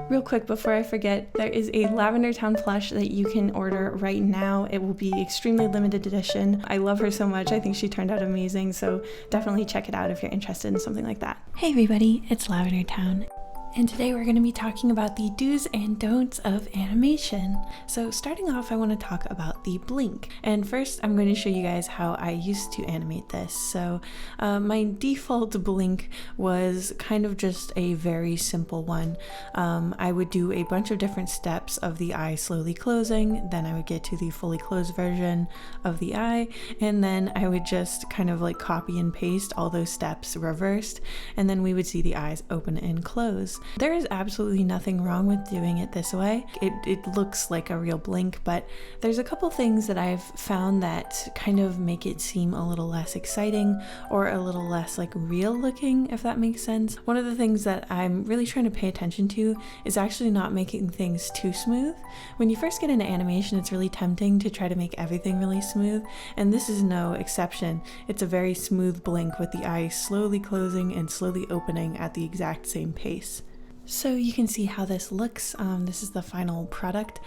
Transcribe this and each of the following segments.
Real quick before I forget, there is a LavenderTowne plush that you can order right now. It will be extremely limited edition. I love her so much. I think she turned out amazing, so definitely check it out if you're interested in something like that. Hey everybody, it's LavenderTowne. And today we're going to be talking about the do's and don'ts of animation. So starting off, I want to talk about the blink. And first, I'm going to show you guys how I used to animate this. So my default blink was kind of just a very simple one. I would do a bunch of different steps of the eye slowly closing, then I would get to the fully closed version of the eye, and then I would just kind of like copy and paste all those steps reversed, and then we would see the eyes open and close. There is absolutely nothing wrong with doing it this way. It looks like a real blink, but there's a couple things that I've found that kind of make it seem a little less exciting or a little less like real looking, if that makes sense. One of the things that I'm really trying to pay attention to is actually not making things too smooth. When you first get into animation, it's really tempting to try to make everything really smooth, and this is no exception. It's a very smooth blink with the eye slowly closing and slowly opening at the exact same pace. So you can see how this looks. This is the final product.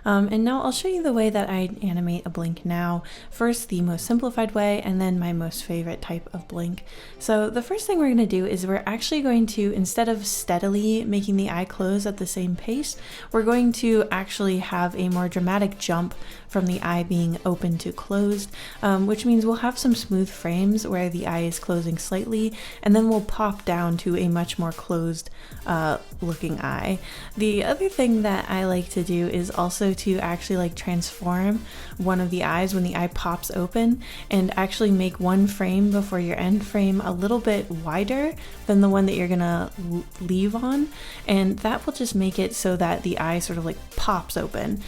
And now I'll show you the way that I animate a blink now. First, the most simplified way, and then my most favorite type of blink. So the first thing we're going to do is we're actually going to, instead of steadily making the eye close at the same pace, we're going to actually have a more dramatic jump from the eye being open to closed, which means we'll have some smooth frames where the eye is closing slightly, and then we'll pop down to a much more closed looking eye. The other thing that I like to do is also to actually like transform one of the eyes when the eye pops open, and actually make one frame before your end frame a little bit wider than the one that you're gonna leave on, and that will just make it so that the eye sort of like pops open.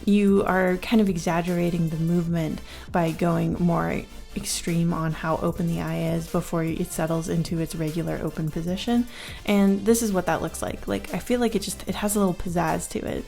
You are kind of exaggerating the movement by going more extreme on how open the eye is before it settles into its regular open position, and this is what that looks like. I feel like it has a little pizzazz to it.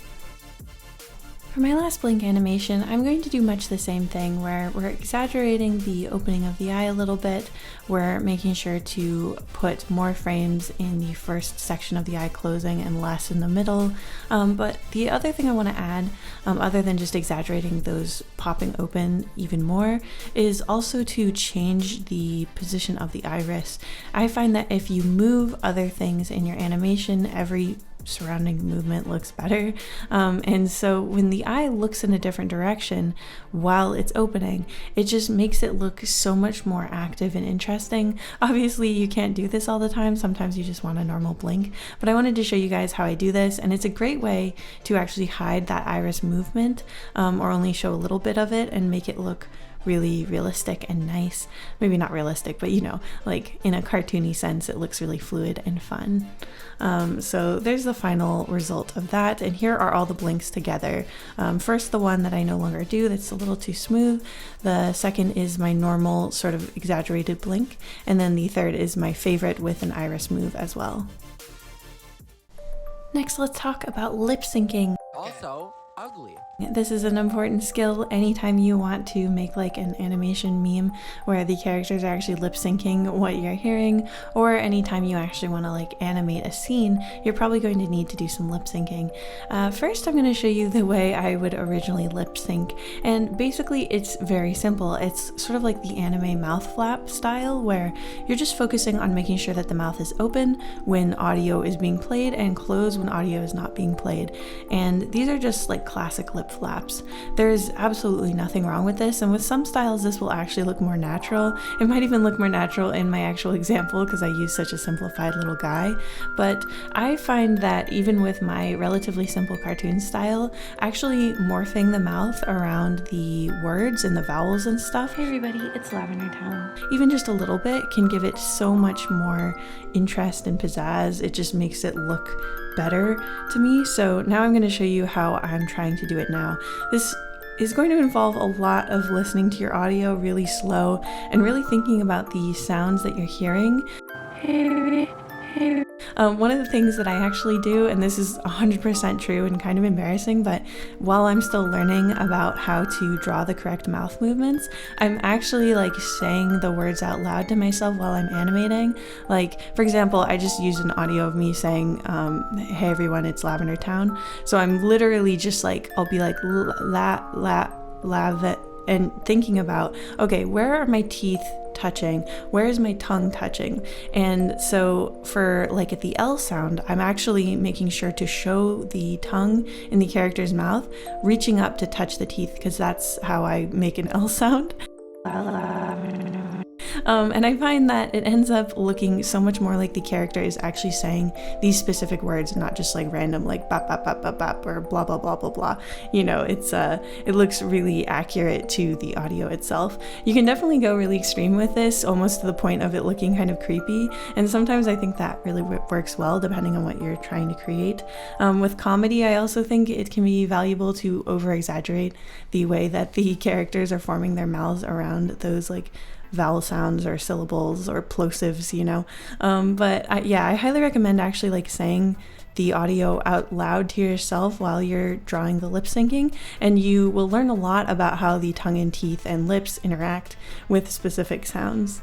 For my last blink animation, I'm going to do much the same thing where we're exaggerating the opening of the eye a little bit. We're making sure to put more frames in the first section of the eye closing and less in the middle. But the other thing I want to add, other than just exaggerating those popping open even more, is also to change the position of the iris. I find that if you move other things in your animation, every surrounding movement looks better, and so when the eye looks in a different direction while it's opening, it just makes it look so much more active and interesting. Obviously you can't do this all the time, sometimes you just want a normal blink, but I wanted to show you guys how I do this, and it's a great way to actually hide that iris movement, or only show a little bit of it and make it look really realistic and nice. Maybe not realistic, but you know, like in a cartoony sense, it looks really fluid and fun. So there's the final result of that, and here are all the blinks together. First, the one that I no longer do that's a little too smooth. The second is my normal sort of exaggerated blink, and then the third is my favorite with an iris move as well. Next, let's talk about lip syncing. Also ugly. This is an important skill anytime you want to make like an animation meme where the characters are actually lip syncing what you're hearing, or anytime you actually want to like animate a scene, you're probably going to need to do some lip syncing. First, I'm going to show you the way I would originally lip sync, and basically it's very simple. It's sort of like the anime mouth flap style, where you're just focusing on making sure that the mouth is open when audio is being played and closed when audio is not being played. And these are just like classic lip flaps. There's absolutely nothing wrong with this, and with some styles this will actually look more natural. It might even look more natural in my actual example because I use such a simplified little guy, but I find that even with my relatively simple cartoon style, actually morphing the mouth around the words and the vowels and stuff, hey everybody, it's LavenderTowne, even just a little bit can give it so much more interest and pizzazz. It just makes it look better to me. So now I'm going to show you how I'm trying to do it now. This is going to involve a lot of listening to your audio really slow and really thinking about the sounds that you're hearing. One of the things that I actually do, and this is 100% true and kind of embarrassing, but while I'm still learning about how to draw the correct mouth movements, I'm actually like saying the words out loud to myself while I'm animating. Like, for example, I just used an audio of me saying, hey everyone, it's LavenderTowne. So I'm literally just like, I'll be like, and thinking about, okay, where are my teeth touching? Where is my tongue touching? And so for like at the L sound, I'm actually making sure to show the tongue in the character's mouth, reaching up to touch the teeth, because that's how I make an L sound. And I find that it ends up looking so much more like the character is actually saying these specific words, not just like random like bop bop bop bop bop or blah blah blah blah blah. You know, it looks really accurate to the audio itself. You can definitely go really extreme with this, almost to the point of it looking kind of creepy. And sometimes I think that really works well depending on what you're trying to create. With comedy, I also think it can be valuable to over exaggerate the way that the characters are forming their mouths around those like vowel sounds or syllables or plosives, you know. Yeah, I highly recommend actually like saying the audio out loud to yourself while you're drawing the lip syncing, and you will learn a lot about how the tongue and teeth and lips interact with specific sounds.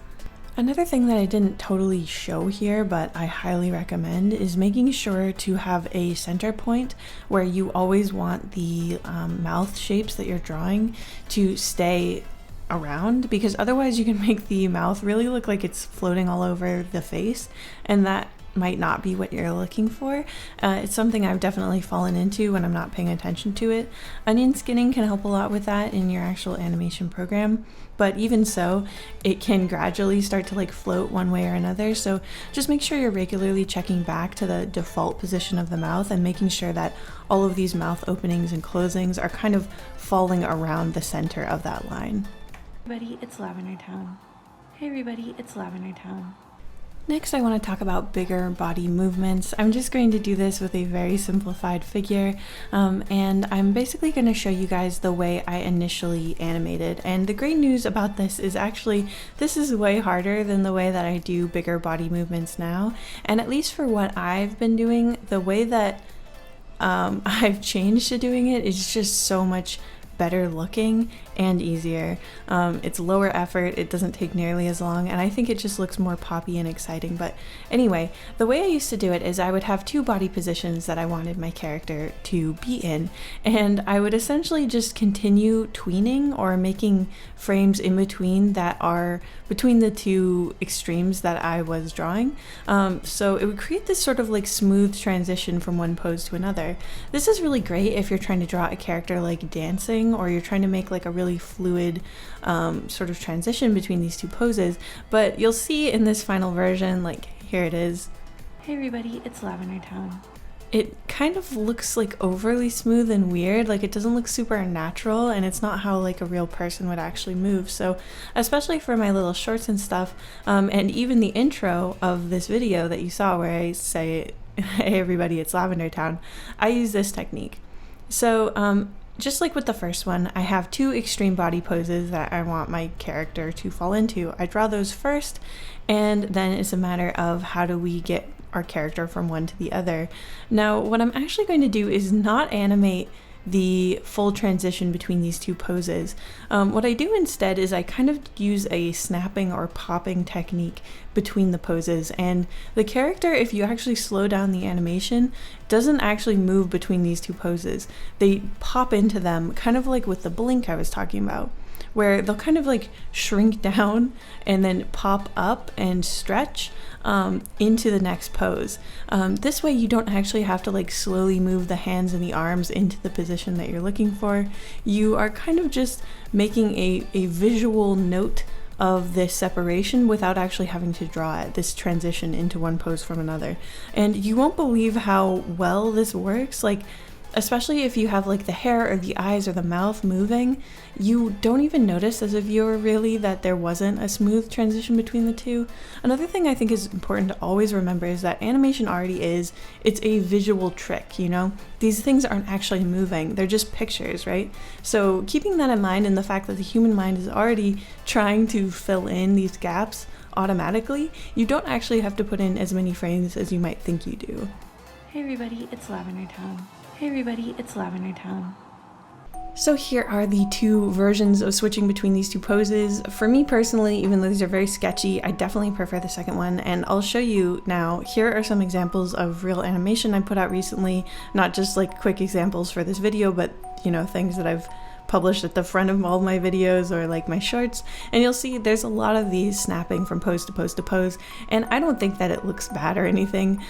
Another thing that I didn't totally show here, but I highly recommend, is making sure to have a center point where you always want the mouth shapes that you're drawing to stay around, because otherwise you can make the mouth really look like it's floating all over the face, and that might not be what you're looking for. It's something I've definitely fallen into when I'm not paying attention to it. Onion skinning can help a lot with that in your actual animation program, but even so, it can gradually start to like float one way or another. So just make sure you're regularly checking back to the default position of the mouth and making sure that all of these mouth openings and closings are kind of falling around the center of that line. Everybody, it's LavenderTowne. Hey everybody, it's LavenderTowne. Next, I want to talk about bigger body movements. I'm just going to do this with a very simplified figure, and I'm basically going to show you guys the way I initially animated. And the great news about this is actually this is way harder than the way that I do bigger body movements now. And at least for what I've been doing, the way that I've changed to doing it is just so much better looking and easier. It's lower effort, it doesn't take nearly as long, and I think it just looks more poppy and exciting. But anyway, the way I used to do it is I would have two body positions that I wanted my character to be in, and I would essentially just continue tweening or making frames in between that are between the two extremes that I was drawing. So it would create this sort of like smooth transition from one pose to another. This is really great if you're trying to draw a character like dancing, or you're trying to make like a really fluid sort of transition between these two poses. But you'll see in this final version, like here it is. Hey everybody, it's LavenderTowne. It kind of looks like overly smooth and weird, like it doesn't look super natural, and it's not how like a real person would actually move. So especially for my little shorts and stuff, and even the intro of this video that you saw where I say, hey everybody, it's LavenderTowne, I use this technique. So just like with the first one, I have two extreme body poses that I want my character to fall into. I draw those first, and then it's a matter of how do we get our character from one to the other. Now, what I'm actually going to do is not animate the full transition between these two poses. What I do instead is I kind of use a snapping or popping technique between the poses, and the character, if you actually slow down the animation, doesn't actually move between these two poses. They pop into them, kind of like with the blink I was talking about, where they'll kind of like shrink down and then pop up and stretch into the next pose. This way you don't actually have to like slowly move the hands and the arms into the position that you're looking for. You are kind of just making a visual note of this separation without actually having to draw it, this transition into one pose from another. And you won't believe how well this works. Like, especially if you have like the hair or the eyes or the mouth moving, you don't even notice as a viewer really that there wasn't a smooth transition between the two. Another thing I think is important to always remember is that animation already it's a visual trick, you know? These things aren't actually moving, they're just pictures, right? So keeping that in mind and the fact that the human mind is already trying to fill in these gaps automatically, you don't actually have to put in as many frames as you might think you do. Hey everybody, it's LavenderTowne. Hey everybody, it's LavenderTowne. So here are the two versions of switching between these two poses. For me personally, even though these are very sketchy, I definitely prefer the second one, and I'll show you now. Here are some examples of real animation I put out recently, not just like quick examples for this video, but you know, things that I've published at the front of all of my videos or like my shorts, and you'll see there's a lot of these snapping from pose to pose to pose, and I don't think that it looks bad or anything.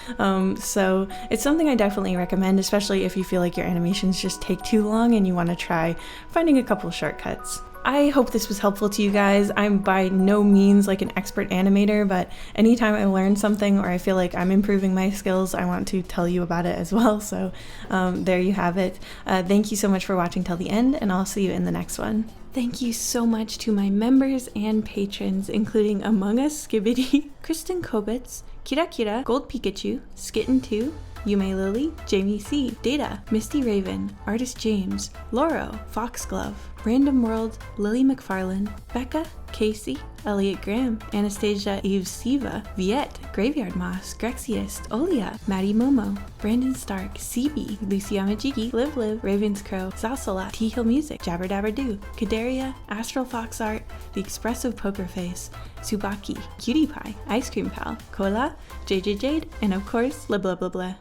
So it's something I definitely recommend, especially if you feel like your animations just take too long and you want to try finding a couple shortcuts. I hope this was helpful to you guys. I'm by no means like an expert animator, but anytime I learn something or I feel like I'm improving my skills, I want to tell you about it as well. So there you have it. Thank you so much for watching till the end, and I'll see you in the next one. Thank you so much to my members and patrons, including Among Us Skibbity, Kristen Kobitz, Kira Kira, Gold Pikachu, Skitten2, Yume Lily, Jamie C, Data, Misty Raven, Artist James, Lauro, Foxglove, Random World, Lily McFarlane, Becca, Casey, Elliot Graham, Anastasia Eve Siva, Viet, Graveyard Moss, Grexiest, Olia, Maddie Momo, Brandon Stark, CB, Lucy Amajiki, Live Live, Ravens Crow, Zasalat, T Hill Music, Jabber Dabber Doo, Kadaria, Astral Fox Art, The Expressive Poker Face, Subaki, Cutie Pie, Ice Cream Pal, Kola, JJ Jade, and of course, Blah Blah Blah Blah.